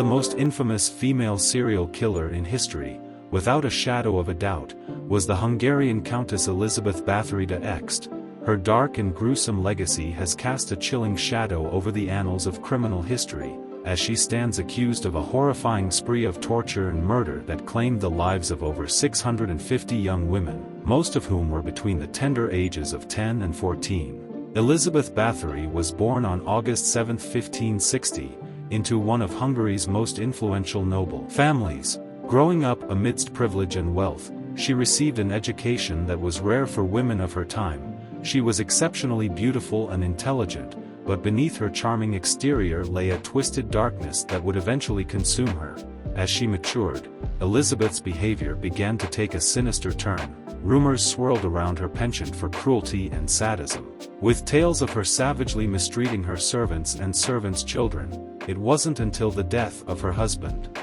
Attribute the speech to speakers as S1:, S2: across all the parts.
S1: the most infamous female serial killer in history, without a shadow of a doubt, was the Hungarian Countess Elisabeth Bathory de Ext. Her dark and gruesome legacy has cast a chilling shadow over the annals of criminal history, as she stands accused of a horrifying spree of torture and murder that claimed the lives of over 650 young women, most of whom were between the tender ages of 10 and 14. Elisabeth Bathory was born on August 7, 1560, into one of Hungary's most influential noble families. Growing up amidst privilege and wealth, she received an education that was rare for women of her time. She was exceptionally beautiful and intelligent, but beneath her charming exterior lay a twisted darkness that would eventually consume her. As she matured, Elisabeth's behavior began to take a sinister turn. Rumors swirled around her penchant for cruelty and sadism, with tales of her savagely mistreating her servants and servants' children. It wasn't until the death of her husband,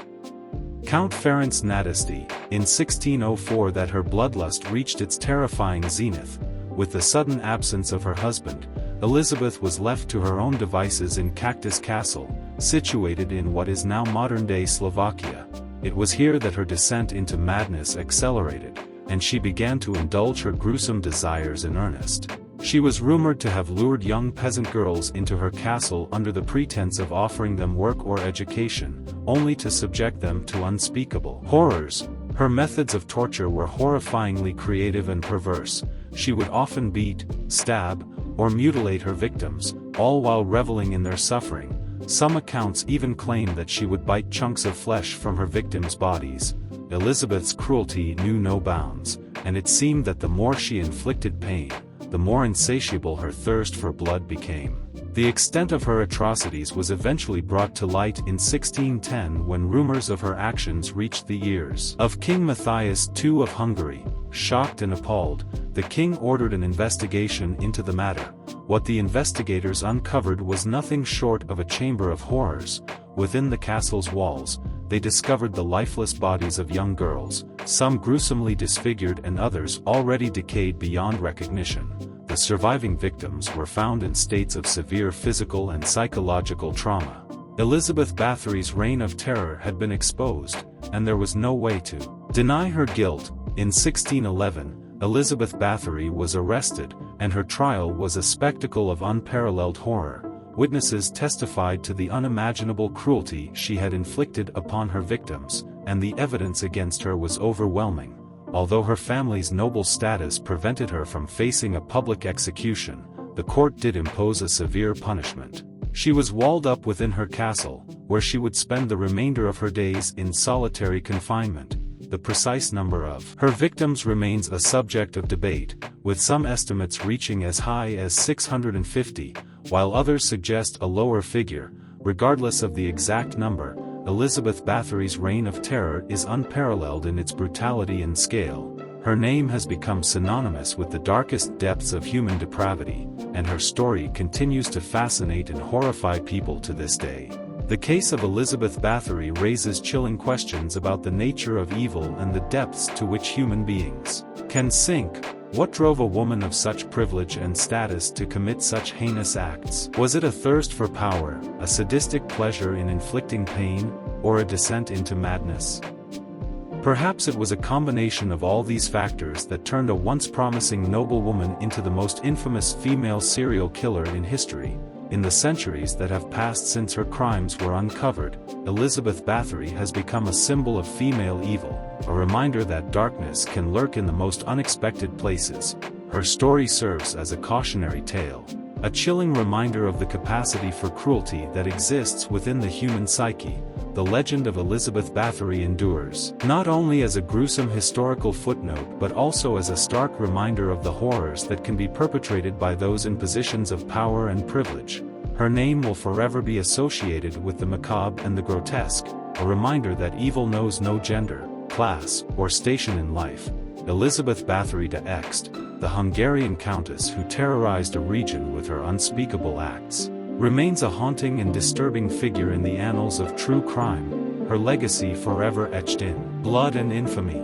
S1: Count Ferenc Nadasdy, in 1604 that her bloodlust reached its terrifying zenith. With the sudden absence of her husband, Elisabeth was left to her own devices in Cactus Castle, situated in what is now modern-day Slovakia. It was here that her descent into madness accelerated, and she began to indulge her gruesome desires in earnest. She was rumored to have lured young peasant girls into her castle under the pretense of offering them work or education, only to subject them to unspeakable horrors. Her methods of torture were horrifyingly creative and perverse. She would often beat, stab, or mutilate her victims, all while reveling in their suffering. Some accounts even claim that she would bite chunks of flesh from her victims' bodies. Elisabeth's cruelty knew no bounds, and it seemed that the more she inflicted pain, the more insatiable her thirst for blood became. The extent of her atrocities was eventually brought to light in 1610 when rumors of her actions reached the ears of King Matthias II of Hungary. Shocked and appalled, the king ordered an investigation into the matter. What the investigators uncovered was nothing short of a chamber of horrors. Within the castle's walls, they discovered the lifeless bodies of young girls, some gruesomely disfigured and others already decayed beyond recognition. The surviving victims were found in states of severe physical and psychological trauma. Elisabeth Bathory's reign of terror had been exposed, and there was no way to deny her guilt. In 1611, Elisabeth Bathory was arrested, and her trial was a spectacle of unparalleled horror. Witnesses testified to the unimaginable cruelty she had inflicted upon her victims, and the evidence against her was overwhelming. Although her family's noble status prevented her from facing a public execution, the court did impose a severe punishment. She was walled up within her castle, where she would spend the remainder of her days in solitary confinement. The precise number of her victims remains a subject of debate, with some estimates reaching as high as 650, while others suggest a lower figure. Regardless of the exact number, Elisabeth Bathory's reign of terror is unparalleled in its brutality and scale. Her name has become synonymous with the darkest depths of human depravity, and her story continues to fascinate and horrify people to this day. The case of Elisabeth Bathory raises chilling questions about the nature of evil and the depths to which human beings can sink. What drove a woman of such privilege and status to commit such heinous acts? Was it a thirst for power, a sadistic pleasure in inflicting pain, or a descent into madness? Perhaps it was a combination of all these factors that turned a once promising noblewoman into the most infamous female serial killer in history. In the centuries that have passed since her crimes were uncovered, Elisabeth Bathory has become a symbol of female evil, a reminder that darkness can lurk in the most unexpected places. Her story serves as a cautionary tale, a chilling reminder of the capacity for cruelty that exists within the human psyche. The legend of Elisabeth Bathory endures, not only as a gruesome historical footnote but also as a stark reminder of the horrors that can be perpetrated by those in positions of power and privilege. Her name will forever be associated with the macabre and the grotesque, a reminder that evil knows no gender, class, or station in life. Elisabeth Bathory de Ext, the Hungarian countess who terrorized a region with her unspeakable acts, remains a haunting and disturbing figure in the annals of true crime, her legacy forever etched in blood and infamy.